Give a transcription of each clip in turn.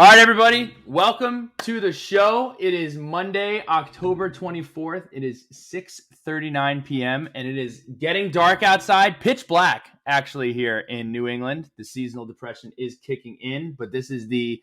All right, everybody, welcome to the show. It is Monday, October 24th. It is 6:39 p.m., and it is getting dark outside, pitch black, actually, here in New England. The seasonal depression is kicking in, but this is the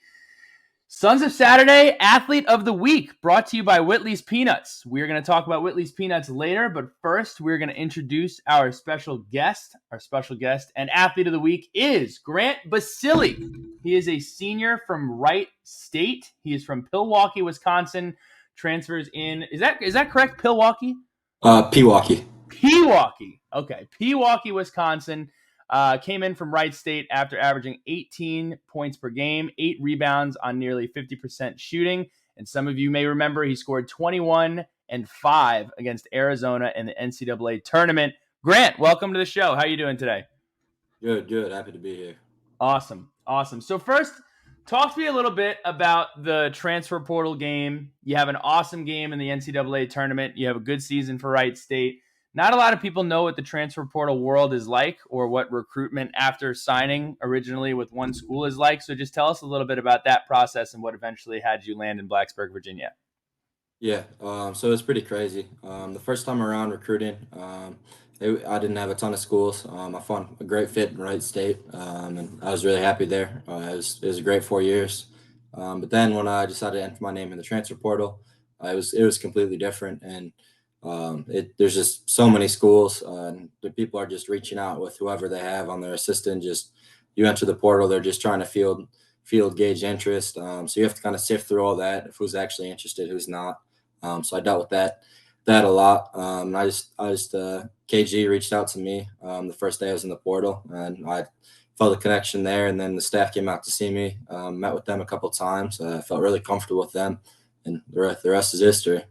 Sons of Saturday Athlete of the Week, brought to you by Whitley's Peanuts. We're going to talk about Whitley's Peanuts later, but first we're going to introduce our special guest. Our special guest and Athlete of the Week is Grant Basile. He is a senior from Wright State. He is from Milwaukee, Wisconsin. Transfers in, is that correct, Milwaukee? Pewaukee. Pewaukee. Okay, Pewaukee, Wisconsin. Came in from Wright State after averaging 18 points per game, 8 rebounds on nearly 50% shooting. And some of you may remember he scored 21 and 5 against Arizona in the NCAA tournament. Grant, welcome to the show. How are you doing today? Good. Happy to be here. Awesome. So first, talk to me a little bit about the transfer portal game. You have an awesome game in the NCAA tournament. You have a good season for Wright State. Not a lot of people know what the transfer portal world is like or what recruitment after signing originally with one school is like. So just tell us a little bit about that process and what eventually had you land in Blacksburg, Virginia. Yeah, so it's pretty crazy. The first time around recruiting, I didn't have a ton of schools. I found a great fit in Wright State, and I was really happy there. It was a great 4 years. But then when I decided to enter my name in the transfer portal, it was completely different. And there's just so many schools, and the people are just reaching out with whoever they have on their assistant. Just you enter the portal, they're just trying to field gauge interest. So you have to kind of sift through all that, who's actually interested, who's not. So I dealt with that a lot. KG reached out to me the first day I was in the portal, and I felt a connection there. And then the staff came out to see me, met with them a couple times. I felt really comfortable with them, and the rest is history.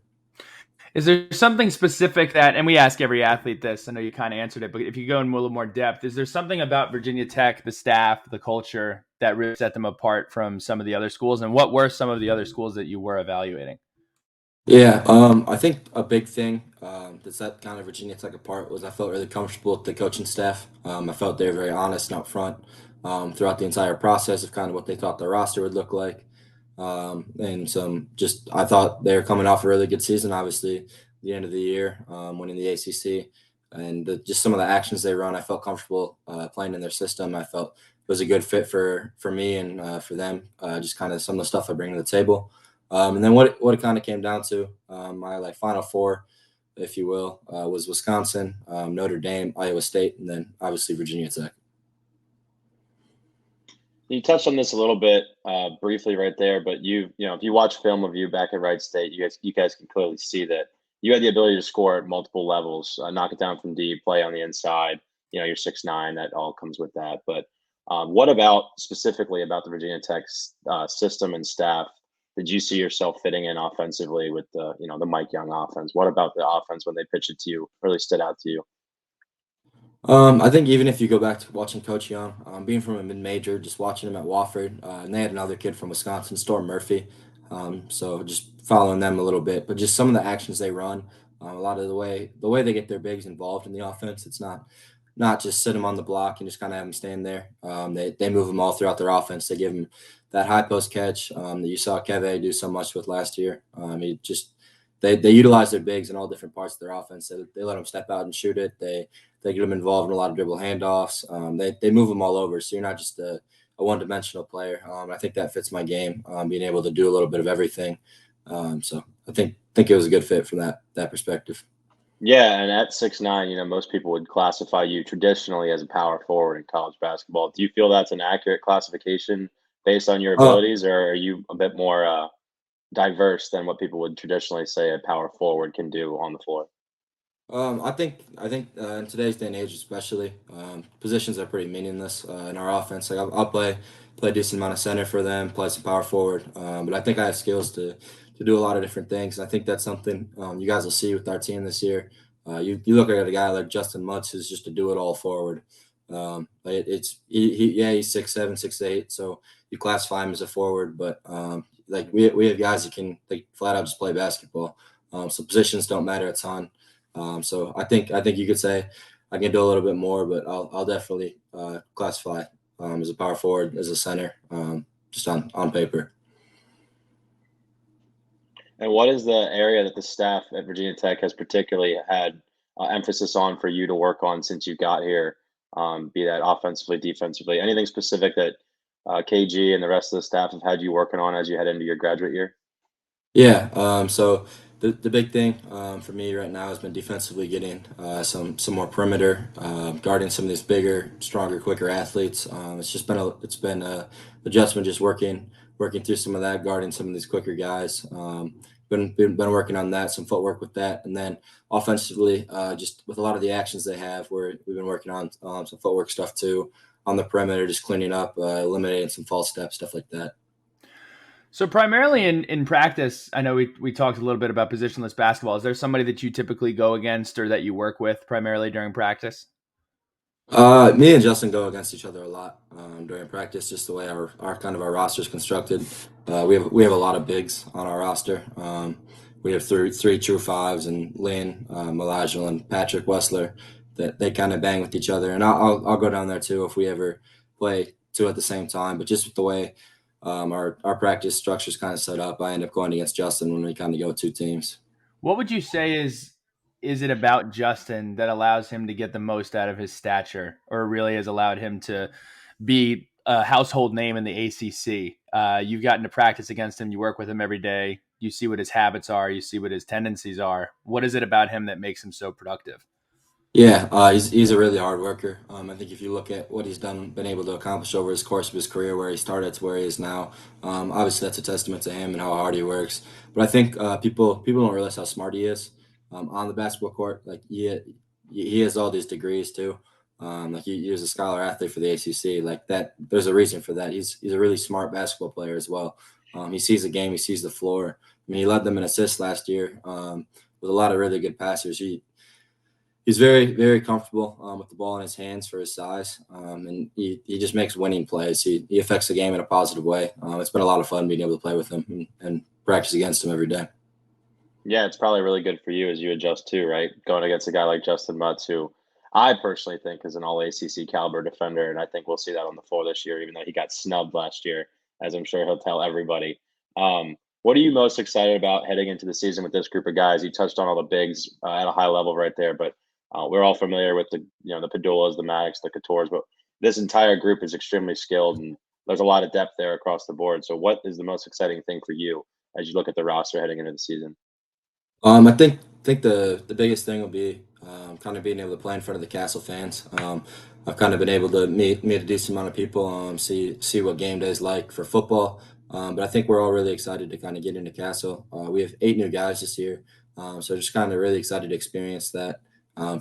Is there something specific that, and we ask every athlete this, I know you kind of answered it, but if you go in a little more depth, is there something about Virginia Tech, the staff, the culture that really set them apart from some of the other schools? And what were some of the other schools that you were evaluating? Yeah, I think a big thing that set kind of Virginia Tech apart was I felt really comfortable with the coaching staff. I felt they were very honest and upfront throughout the entire process of kind of what they thought the roster would look like. I thought they were coming off a really good season, obviously, the end of the year, winning the ACC. And just some of the actions they run, I felt comfortable playing in their system. I felt it was a good fit for me and for them, just kind of some of the stuff I bring to the table. And then what it kind of came down to, my Final Four, if you will, was Wisconsin, Notre Dame, Iowa State, and then obviously Virginia Tech. You touched on this a little bit briefly right there, but if you watch film of you back at Wright State, you guys can clearly see that you had the ability to score at multiple levels, knock it down from deep, play on the inside. You're 6'9", that all comes with that. But what about specifically about the Virginia Tech system and staff? Did you see yourself fitting in offensively with the Mike Young offense? What about the offense when they pitched it to you really stood out to you? I think even if you go back to watching Coach Young, being from a mid-major, just watching him at Wofford, and they had another kid from Wisconsin, Storm Murphy. So just following them a little bit, but just some of the actions they run, a lot of the way they get their bigs involved in the offense. It's not just sit them on the block and just kind of have them stand there. They move them all throughout their offense. They give them that high post catch that you saw Keve do so much with last year. They utilize their bigs in all different parts of their offense. They let them step out and shoot it. They get them involved in a lot of dribble handoffs. They move them all over, so you're not just a one-dimensional player. I think that fits my game, being able to do a little bit of everything. So I think it was a good fit from that perspective. Yeah, and at 6'9", most people would classify you traditionally as a power forward in college basketball. Do you feel that's an accurate classification based on your abilities, or are you a bit more diverse than what people would traditionally say a power forward can do on the floor? I think in today's day and age, especially, positions are pretty meaningless in our offense. Like I'll play a decent amount of center for them, play some power forward, but I think I have skills to do a lot of different things. I think that's something you guys will see with our team this year. You look at a guy like Justin Mutz, who's just a do-it-all forward. He's 6'7", 6'8", so you classify him as a forward, but we have guys that can flat out just play basketball. So positions don't matter a ton. So I think you could say I can do a little bit more, but I'll definitely classify as a power forward, as a center, just on paper. And what is the area that the staff at Virginia Tech has particularly had emphasis on for you to work on since you got here, be that offensively, defensively, anything specific that KG and the rest of the staff have had you working on as you head into your graduate year? Yeah. So the big thing for me right now has been defensively getting some more perimeter, guarding some of these bigger, stronger, quicker athletes. It's been a adjustment just working through some of that, guarding some of these quicker guys. Been working on that, some footwork with that, and then offensively, just with a lot of the actions they have, we've been working on some footwork stuff too on the perimeter, just cleaning up, eliminating some false steps, stuff like that. So primarily in practice, I know we talked a little bit about positionless basketball. Is there somebody that you typically go against or that you work with primarily during practice? Me and Justin go against each other a lot during practice, just the way our roster is constructed. We have a lot of bigs on our roster. We have three true fives and Lynn, Melagel, and Patrick Wessler that they kind of bang with each other. And I'll go down there too if we ever play two at the same time. But just with the way our practice structure is kind of set up, I end up going against Justin when we kind of go two teams. What would you say is it about Justin that allows him to get the most out of his stature, or really has allowed him to be a household name in the ACC? You've gotten to practice against him. You work with him every day. You see what his habits are. You see what his tendencies are. What is it about him that makes him so productive? Yeah, he's a really hard worker. I think if you look at what he's been able to accomplish over his course of his career, where he started to where he is now, obviously that's a testament to him and how hard he works. But I think people don't realize how smart he is on the basketball court. Like he has all these degrees too. Like he was a scholar athlete for the ACC. Like that, there's a reason for that. He's a really smart basketball player as well. He sees the game, he sees the floor. I mean, he led them in assists last year with a lot of really good passers. He's very, very comfortable with the ball in his hands for his size, and he just makes winning plays. He affects the game in a positive way. It's been a lot of fun being able to play with him and practice against him every day. Yeah, it's probably really good for you as you adjust too, right? Going against a guy like Justin Mutz, who I personally think is an all ACC caliber defender, and I think we'll see that on the floor this year, even though he got snubbed last year, as I'm sure he'll tell everybody. What are you most excited about heading into the season with this group of guys? You touched on all the bigs at a high level right there, but we're all familiar with the Padulas, the Maddox, the Coutures, but this entire group is extremely skilled, and there's a lot of depth there across the board. So, what is the most exciting thing for you as you look at the roster heading into the season? I think the biggest thing will be kind of being able to play in front of the Castle fans. I've kind of been able to meet a decent amount of people, see what game day is like for football. But I think we're all really excited to kind of get into Castle. We have 8 new guys this year, so just kind of really excited to experience that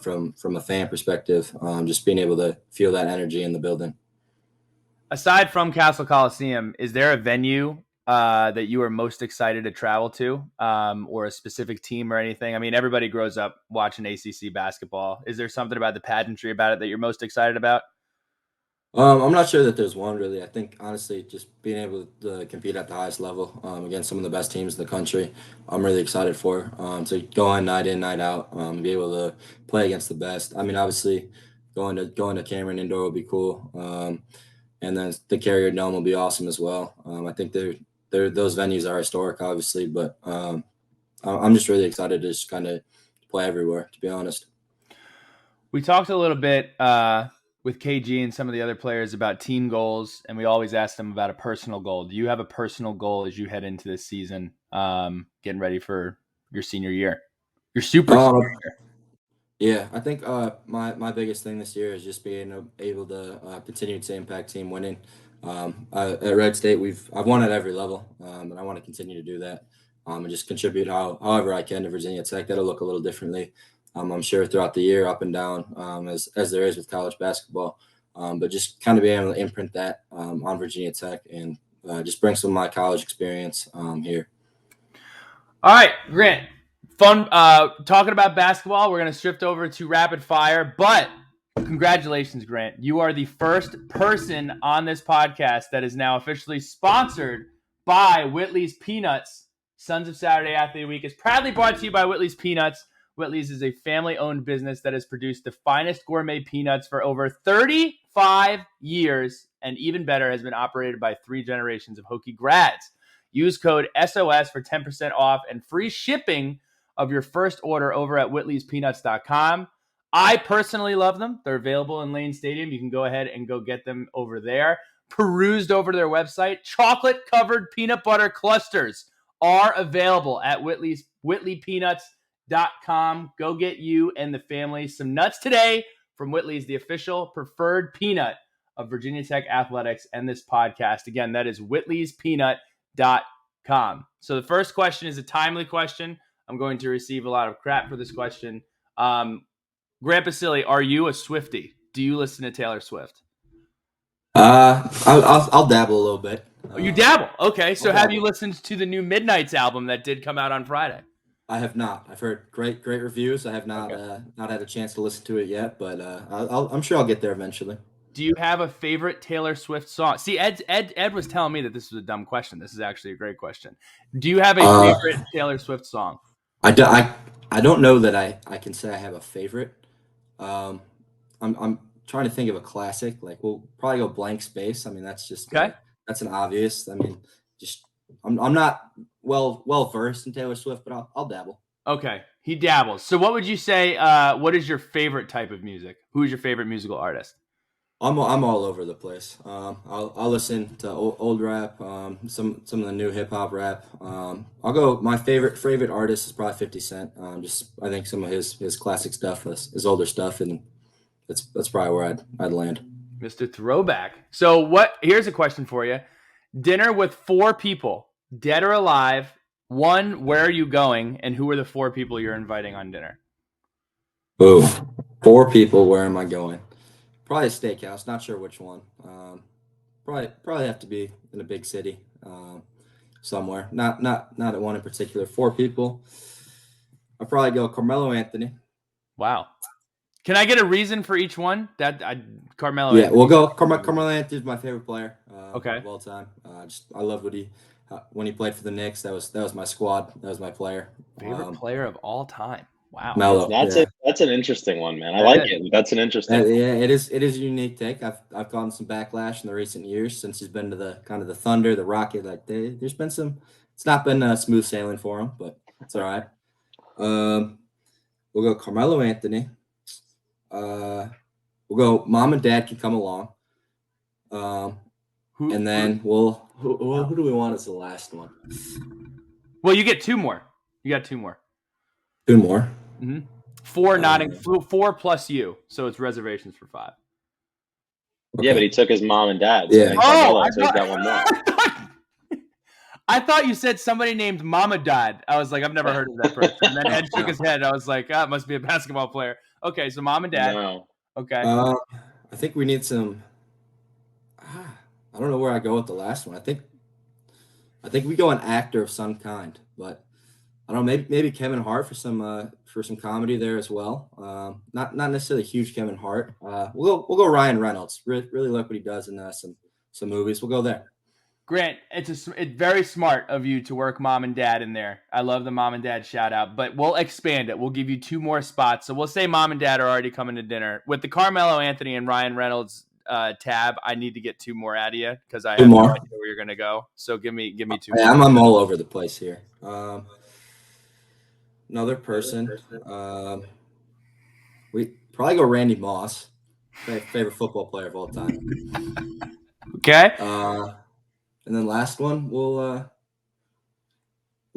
from a fan perspective. Just being able to feel that energy in the building. Aside from Castle Coliseum, is there a venue that you are most excited to travel to, or a specific team or anything? I mean, everybody grows up watching ACC basketball. Is there something about the pageantry about it that you're most excited about? I'm not sure that there's one really. I think honestly, just being able to compete at the highest level against some of the best teams in the country, I'm really excited for. To go on night in, night out, be able to play against the best. I mean, obviously, going to Cameron Indoor will be cool, and then the Carrier Dome will be awesome as well. I think those venues are historic, obviously, but I'm just really excited to just kind of play everywhere. To be honest. We talked a little bit with KG and some of the other players about team goals, and we always ask them about a personal goal. Do you have a personal goal as you head into this season, getting ready for your senior year, your super Um, senior year? Yeah, I think my biggest thing this year is just being able to continue to impact team winning. At Wright State, I've won at every level, and I want to continue to do that and just contribute however I can to Virginia Tech. That'll look a little differently, I'm sure, throughout the year, up and down, as there is with college basketball. But just kind of being able to imprint that on Virginia Tech and just bring some of my college experience here. All right, Grant. Fun talking about basketball. We're going to shift over to rapid fire, but congratulations, Grant. You are the first person on this podcast that is now officially sponsored by Whitley's Peanuts. Sons of Saturday Athlete Week is proudly brought to you by Whitley's Peanuts. Whitley's is a family-owned business that has produced the finest gourmet peanuts for over 35 years, and even better, has been operated by 3 generations of Hokie grads. Use code SOS for 10% off and free shipping of your first order over at whitleyspeanuts.com. I personally love them. They're available in Lane Stadium. You can go ahead and go get them over there. Perused over to their website. Chocolate-covered peanut butter clusters are available at whitleypeanuts.com. Go get you and the family some nuts today from Whitley's, the official preferred peanut of Virginia Tech Athletics and this podcast. Again, that is whitley'speanut.com. So the first question is a timely question. I'm going to receive a lot of crap for this question. Grant Basile, are you a Swiftie? Do you listen to Taylor Swift? I'll dabble a little bit. You dabble. Okay. So have you dabble. listened to the new Midnights album that did come out on Friday? I have not. I've heard great reviews. I have not not had a chance to listen to it yet, but I'm sure I'll get there eventually. Do you have a favorite Taylor Swift song? See, Ed was telling me that this was a dumb question. This is actually a great question. Do you have a favorite Taylor Swift song? I don't know that I can say I have a favorite. I'm trying to think of a classic. Like we'll probably go Blank Space. I mean, that's just okay. That's an obvious. I mean, just I'm not well versed in Taylor Swift, but I'll dabble. Okay, he dabbles. So what would you say? What is your favorite type of music? Who is your favorite musical artist? I'm all over the place. I'll listen to old rap, some of the new hip hop rap. I'll go. My favorite artist is probably 50 Cent. I think some of his classic stuff, his older stuff, and that's probably where I'd land. Mr. Throwback. So here's a question for you. Dinner with 4 people, dead or alive. 1, where are you going? And who are the 4 people you're inviting on dinner? Ooh, 4 people, where am I going? Probably a steakhouse, not sure which one. Probably have to be in a big city somewhere. Not at one in particular. 4 people. I'll probably go Carmelo Anthony. Wow. Can I get a reason for each one? Carmelo. Yeah, Anthony. We'll go. Carmelo Anthony is my favorite player of all time. I love when he played for the Knicks. That was my squad. That was my player. Favorite player of all time. Wow. Melo. That's an interesting one, man. I like it. That's an interesting one. Yeah, it is a unique take. I've gotten some backlash in the recent years since he's been to the kind of the Thunder, the Rocket. Like there's been some. It's not been smooth sailing for him, but it's all right. We'll go Carmelo Anthony. We'll go Mom and Dad can come along. And then who do we want as the last one? Well, you get 2 more. You got 2 more. 2 more. Mm-hmm. 4 4 plus you, so it's reservations for 5. Okay. Yeah, but he took his mom and dad. Yeah. So he's got one more. I thought you said somebody named Mama Dad. I was like, I've never heard of that person. And then Ed shook his head. I was like, it must be a basketball player. Okay, so Mom and Dad. No. Okay. I think we need some. I don't know where I go with the last one. I think we go an actor of some kind, but I don't know. Maybe Kevin Hart for some comedy there as well. Not necessarily a huge Kevin Hart. We'll go Ryan Reynolds. Really like what he does in some movies. We'll go there. Grant, it's very smart of you to work Mom and Dad in there. I love the Mom and Dad shout out, but we'll expand it. We'll give you 2 more spots. So we'll say Mom and Dad are already coming to dinner. With the Carmelo Anthony and Ryan Reynolds tab, I need to get 2 more out of you because I have no idea where you're gonna go. So give me 2 more. I'm all over the place here. Another person. We probably go Randy Moss, favorite football player of all time. Okay. And then last one, we'll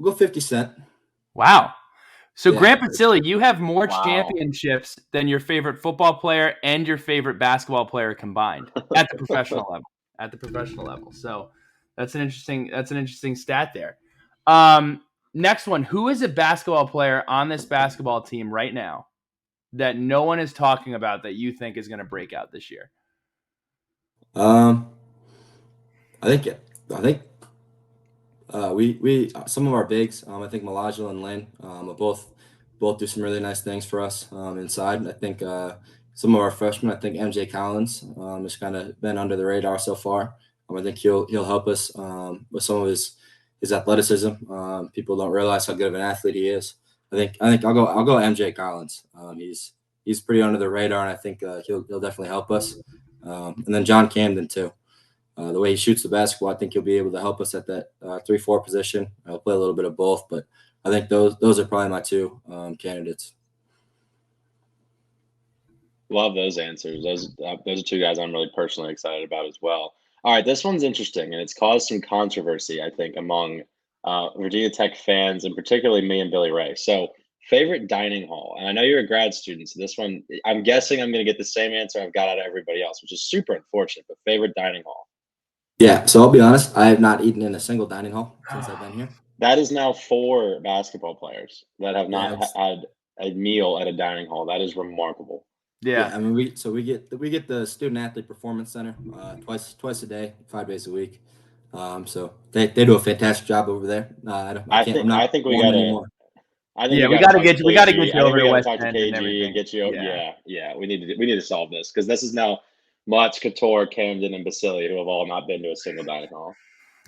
go 50 Cent. Wow. So yeah. Grant Basile, you have more championships than your favorite football player and your favorite basketball player combined at the professional level. So that's an interesting stat there. Next one, who is a basketball player on this basketball team right now that no one is talking about that you think is going to break out this year? I think we some of our bigs. I think Malajla and Lynn both do some really nice things for us inside. I think some of our freshmen. I think MJ Collins has kind of been under the radar so far. I think he'll help us with some of his athleticism. People don't realize how good of an athlete he is. I think I'll go MJ Collins. He's pretty under the radar, and I think he'll definitely help us. And then John Camden too. the way he shoots the basketball, I think he'll be able to help us at that 3-4 position. I'll play a little bit of both, but I think those are probably my two candidates. Love those answers. Those are two guys I'm really personally excited about as well. All right, this one's interesting, and it's caused some controversy, I think, among Virginia Tech fans, and particularly me and Billy Ray. So, favorite dining hall, and I know you're a grad student, so this one, I'm guessing I'm going to get the same answer I've got out of everybody else, which is super unfortunate. But favorite dining hall. Yeah, so I'll be honest, I have not eaten in a single dining hall since I've been here. That is now 4 basketball players that have Yeah, not had a meal at a dining hall. That is remarkable. Yeah, I mean we get the student athlete performance center twice a day, 5 days a week. So they do a fantastic job over there. I I'm think not we one gotta. anymore. I think Yeah, we gotta get you over to we gotta West talk to End and KG everything. and get you. Yeah. Yeah. We need to solve this because this is now Mutz, Couture, Camden, and Basile who have all not been to a single dining hall.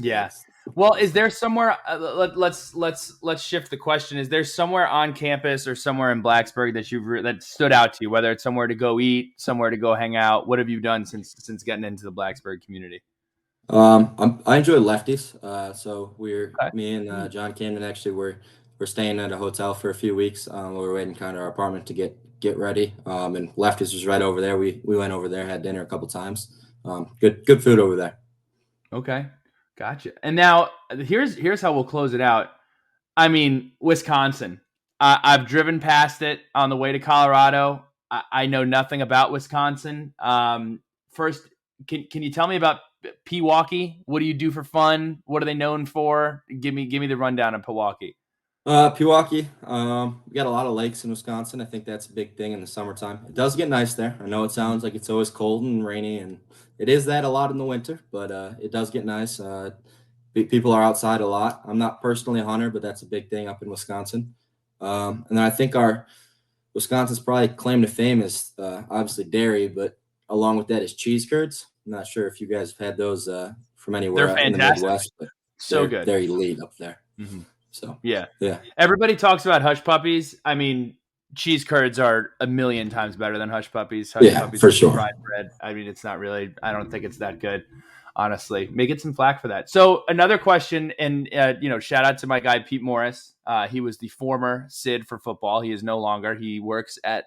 Yeah. Well, is there somewhere? Let's shift the question. Is there somewhere on campus or somewhere in Blacksburg that stood out to you? Whether it's somewhere to go eat, somewhere to go hang out. What have you done since getting into the Blacksburg community? I enjoy Lefties. So Okay. me and John Camden actually we're staying at a hotel for a few weeks. We're waiting kind of our apartment to get ready. And Lefties was right over there. We went over there, had dinner a couple times. Good food over there. Okay. Gotcha. And now here's how we'll close it out. I mean, Wisconsin. I've driven past it on the way to Colorado. I know nothing about Wisconsin. First, can you tell me about Pewaukee? What do you do for fun? What are they known for? Give me the rundown of Pewaukee. Pewaukee. We got a lot of lakes in Wisconsin. I think that's a big thing in the summertime. It does get nice there. I know it sounds like it's always cold and rainy, and it is that a lot in the winter, but it does get nice. People are outside a lot. I'm not personally a hunter, but that's a big thing up in Wisconsin. And then I think our Wisconsin's probably claim to fame is obviously dairy, but along with that is cheese curds. I'm not sure if you guys have had those from anywhere They're in the fantastic. Midwest, but So good. They're elite up there. Mm-hmm. So yeah. Yeah. Everybody talks about hush puppies. I mean, cheese curds are a million times better than hush puppies. Hush puppies for sure. Fried bread. I mean, it's not really. I don't think it's that good, honestly. May get some flack for that. So another question, and shout out to my guy Pete Morris. He was the former Sid for football. He is no longer. He works at,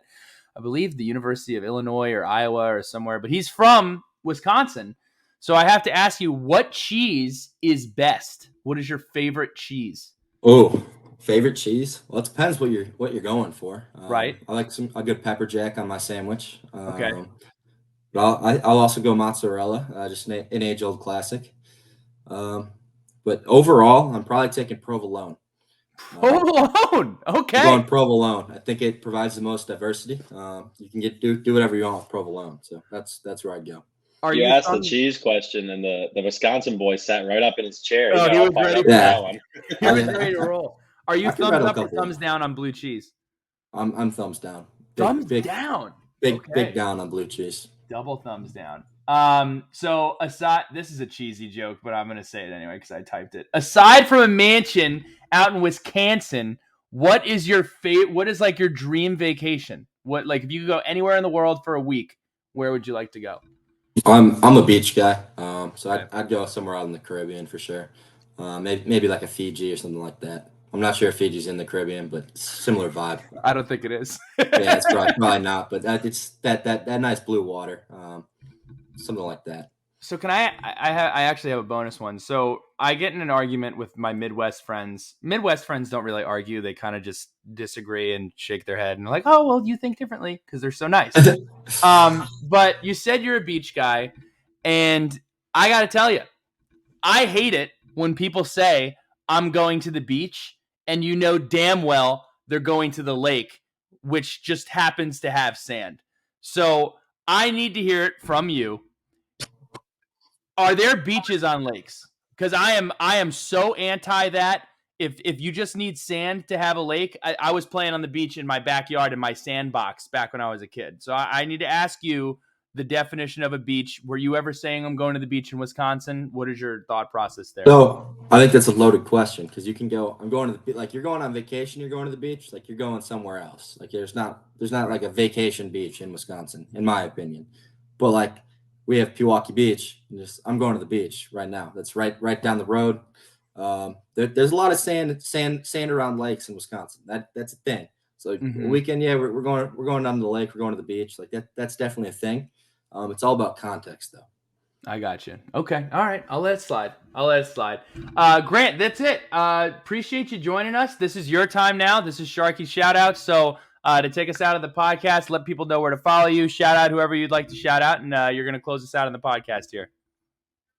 I believe, the University of Illinois or Iowa or somewhere. But he's from Wisconsin. So I have to ask you, what cheese is best? What is your favorite cheese? Oh, favorite cheese? Well, it depends what you're going for. Right. I like a good pepper jack on my sandwich. Okay. But I'll also go mozzarella, just an age-old classic. But overall, I'm probably taking provolone. Provolone. Okay. I'm going provolone. I think it provides the most diversity. You can do whatever you want with provolone. So that's where I'd go. You asked the cheese question, and the Wisconsin boy sat right up in his chair. Oh, he was ready for that one. He was ready to roll. Are you thumbs up or thumbs down on blue cheese? I'm thumbs down. Thumbs down. Big down on blue cheese. Double thumbs down. So aside, this is a cheesy joke, but I'm gonna say it anyway because I typed it. Aside from a mansion out in Wisconsin, what is your what is like your dream vacation? What, like, if you could go anywhere in the world for a week, where would you like to go? I'm a beach guy, so I'd go somewhere out in the Caribbean for sure. Maybe like a Fiji or something like that. I'm not sure if Fiji's in the Caribbean, but similar vibe. I don't think it is. Yeah, it's probably not, but it's that nice blue water, something like that. So can I actually have a bonus one. So I get in an argument with my Midwest friends. Midwest friends don't really argue. They kind of just disagree and shake their head and like, oh, well, you think differently because they're so nice. But you said you're a beach guy, and I got to tell you, I hate it when people say I'm going to the beach and you know damn well they're going to the lake, which just happens to have sand. So I need to hear it from you. Are there beaches on lakes? Because I am so anti that. If you just need sand to have a lake, I was playing on the beach in my backyard in my sandbox back when I was a kid. So I need to ask you the definition of a beach. Were you ever saying I'm going to the beach in Wisconsin? What is your thought process there? So I think that's a loaded question because you can go. I'm going to the like you're going on vacation. You're going to the beach. Like you're going somewhere else. Like there's not like a vacation beach in Wisconsin, in my opinion. But like we have Pewaukee Beach. I'm going to the beach right now. That's right down the road. There's a lot of sand around lakes in Wisconsin. That's a thing. So a weekend, yeah, we're going down to the lake. We're going to the beach. Like that's definitely a thing. It's all about context, though. I got you. Okay. All right. I'll let it slide. Grant, that's it. Appreciate you joining us. This is your time now. This is Sharky's shout out. So to take us out of the podcast, let people know where to follow you. Shout out whoever you'd like to shout out, and you're going to close us out on the podcast here.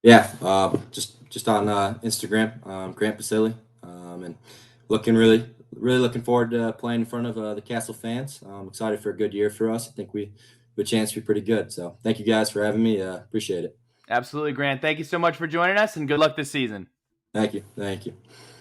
Yeah, just on Instagram, Grant Basile, and really looking forward to playing in front of the Castle fans. I'm excited for a good year for us. I think we have a chance to be pretty good. So thank you guys for having me. Appreciate it. Absolutely, Grant. Thank you so much for joining us, and good luck this season. Thank you.